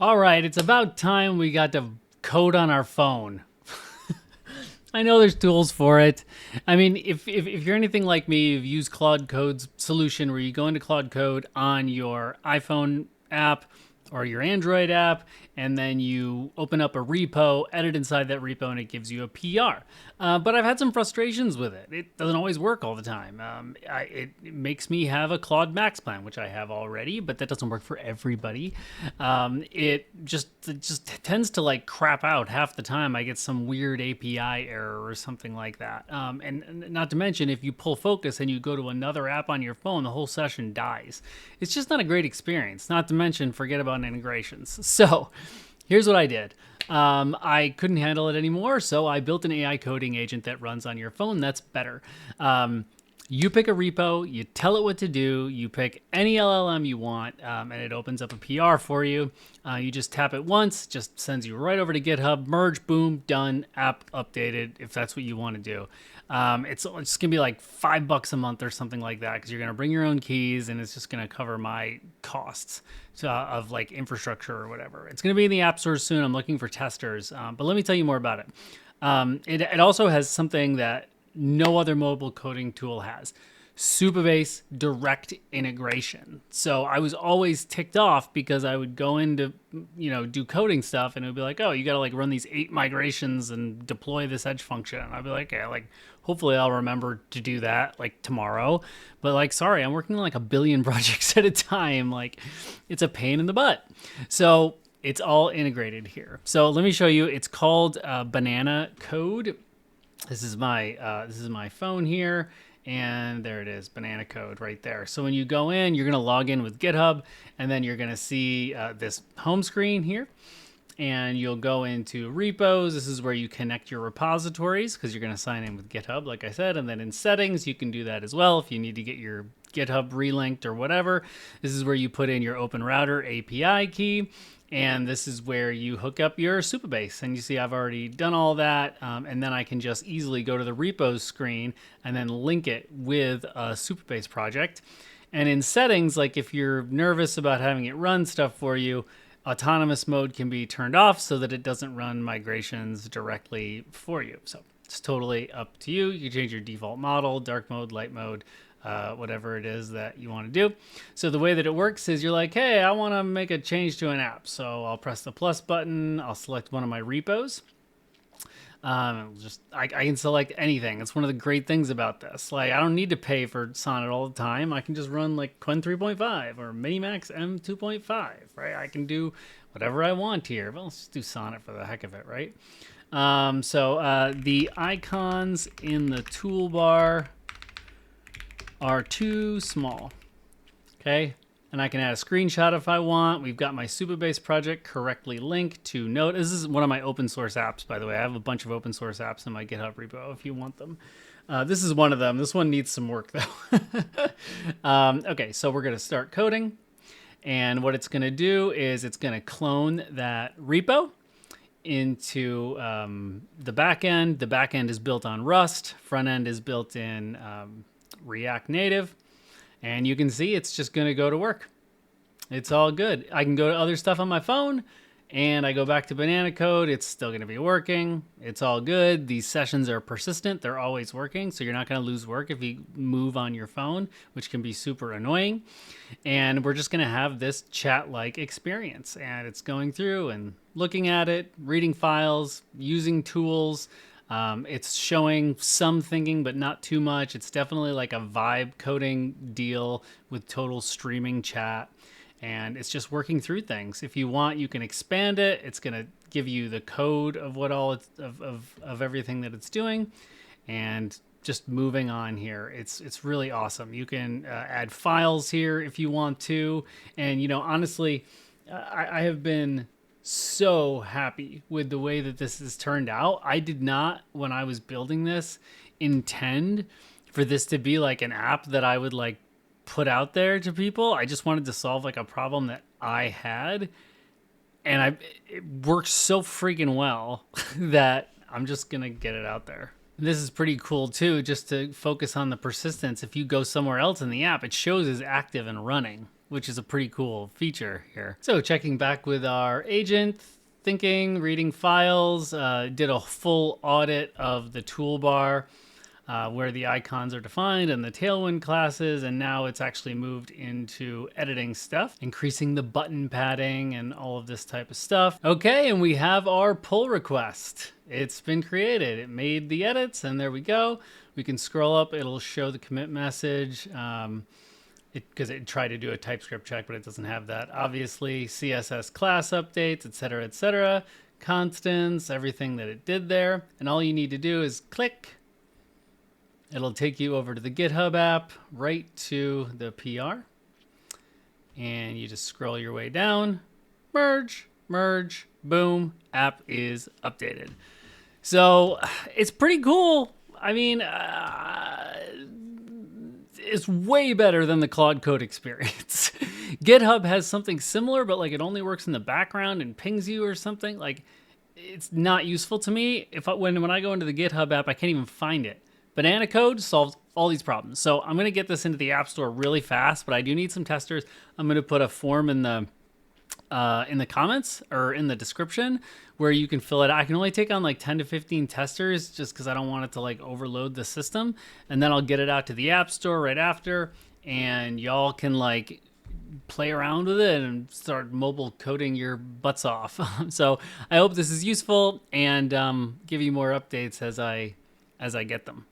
All right, it's about time we got to code on our phone. I know there's tools for it. I mean, if you're anything like me, you've used Claude Code's solution where you go into Claude Code on your iPhone app or your Android app, and then you open up a repo, edit inside that repo, and it gives you a PR. But I've had some frustrations with it. It doesn't always work all the time. It makes me have a Claude Max plan, which I have already, but that doesn't work for everybody. It just tends to like crap out half the time. I get some weird API error or something like that. And not to mention, if you pull focus and you go to another app on your phone, the whole session dies. It's just not a great experience. Not to mention, forget about integrations. So here's what I did. I couldn't handle it anymore, so I built an AI coding agent that runs on your phone. That's better. You pick a repo, you tell it what to do, you pick any LLM you want, and it opens up a PR for you. You just tap it once, just sends you right over to GitHub, merge, boom, done, app updated, if that's what you want to do. It's going to be like $5 a month or something like that, because you're going to bring your own keys, and it's just going to cover my costs of like infrastructure or whatever. It's going to be in the app stores soon. I'm looking for testers, but let me tell you more about it. It also has something that no other mobile coding tool has: Supabase direct integration. So I was always ticked off because I would go in to, do coding stuff, and it would be like, oh, you got to like run these 8 migrations and deploy this edge function. And I'd be like, okay, like hopefully I'll remember to do that like tomorrow. But like, sorry, I'm working on like a billion projects at a time. Like, it's a pain in the butt. So it's all integrated here. So let me show you. It's called bananacode. This is my phone here, and there it is, bananacode right there. So when you go in, you're gonna log in with GitHub, and then you're gonna see this home screen here, and you'll go into repos. This is where you connect your repositories, because you're gonna sign in with GitHub, like I said, and then in settings, you can do that as well if you need to get your GitHub relinked or whatever. This is where you put in your Open Router API key. And this is where you hook up your Supabase. And you see I've already done all that. And then I can just easily go to the repos screen and then link it with a Supabase project. And in settings, like if you're nervous about having it run stuff for you, autonomous mode can be turned off so that it doesn't run migrations directly for you. So it's totally up to you. You can change your default model, dark mode, light mode, whatever it is that you want to do. So the way that it works is you're like, hey, I want to make a change to an app. So I'll press the plus button. I'll select one of my repos. I can select anything. It's one of the great things about this. Like, I don't need to pay for Sonnet all the time. I can just run like Quen 3.5 or Minimax M 2.5, right? I can do whatever I want here. Well, let's just do Sonnet for the heck of it, right? The icons in the toolbar are too small, okay? And I can add a screenshot if I want. We've got my Supabase project correctly linked to Node. This is one of my open source apps, by the way. I have a bunch of open source apps in my GitHub repo if you want them. This is one of them. This one needs some work though. Okay, so we're gonna start coding. And what it's gonna do is it's gonna clone that repo into the backend. The backend is built on Rust. Front end is built in React Native, and you can see it's just going to go to work. It's all good. I can go to other stuff on my phone, and I go back to bananacode. It's still going to be working. It's all good. These sessions are persistent. They're always working, so you're not going to lose work if you move on your phone, which can be super annoying. And we're just going to have this chat-like experience, and it's going through and looking at it, reading files, using tools. It's showing some thinking, but not too much. It's definitely like a vibe coding deal with total streaming chat. And it's just working through things. If you want, you can expand it. It's going to give you the code of what all it's, of everything that it's doing. And just moving on here, it's really awesome. You can add files here if you want to. And, honestly, I have been so happy with the way that this has turned out. I did not, when I was building this, intend for this to be like an app that I would like put out there to people. I just wanted to solve like a problem that I had, and it works so freaking well that I'm just gonna get it out there. This is pretty cool too, just to focus on the persistence. If you go somewhere else in the app, it shows as active and running. which is a pretty cool feature here. So checking back with our agent, thinking, reading files, did a full audit of the toolbar where the icons are defined and the Tailwind classes, and now it's actually moved into editing stuff, increasing the button padding and all of this type of stuff. Okay, and we have our pull request. It's been created. It made the edits, and there we go. We can scroll up. It'll show the commit message. Because it tried to do a TypeScript check, but it doesn't have that. Obviously, CSS class updates, etc., constants, everything that it did there. And all you need to do is click. It'll take you over to the GitHub app, right to the PR. And you just scroll your way down, merge, merge, boom, app is updated. So it's pretty cool. I mean, it's way better than the Claude Code experience. GitHub has something similar, but like it only works in the background and pings you or something. Like it's not useful to me. When I go into the GitHub app, I can't even find it. Banana Code solves all these problems. So I'm going to get this into the App Store really fast, but I do need some testers. I'm going to put a form in the comments or in the description where you can fill it out. I can only take on like 10 to 15 testers just because I don't want it to like overload the system. And then I'll get it out to the App Store right after, and y'all can like play around with it and start mobile coding your butts off. So I hope this is useful, and give you more updates as I get them.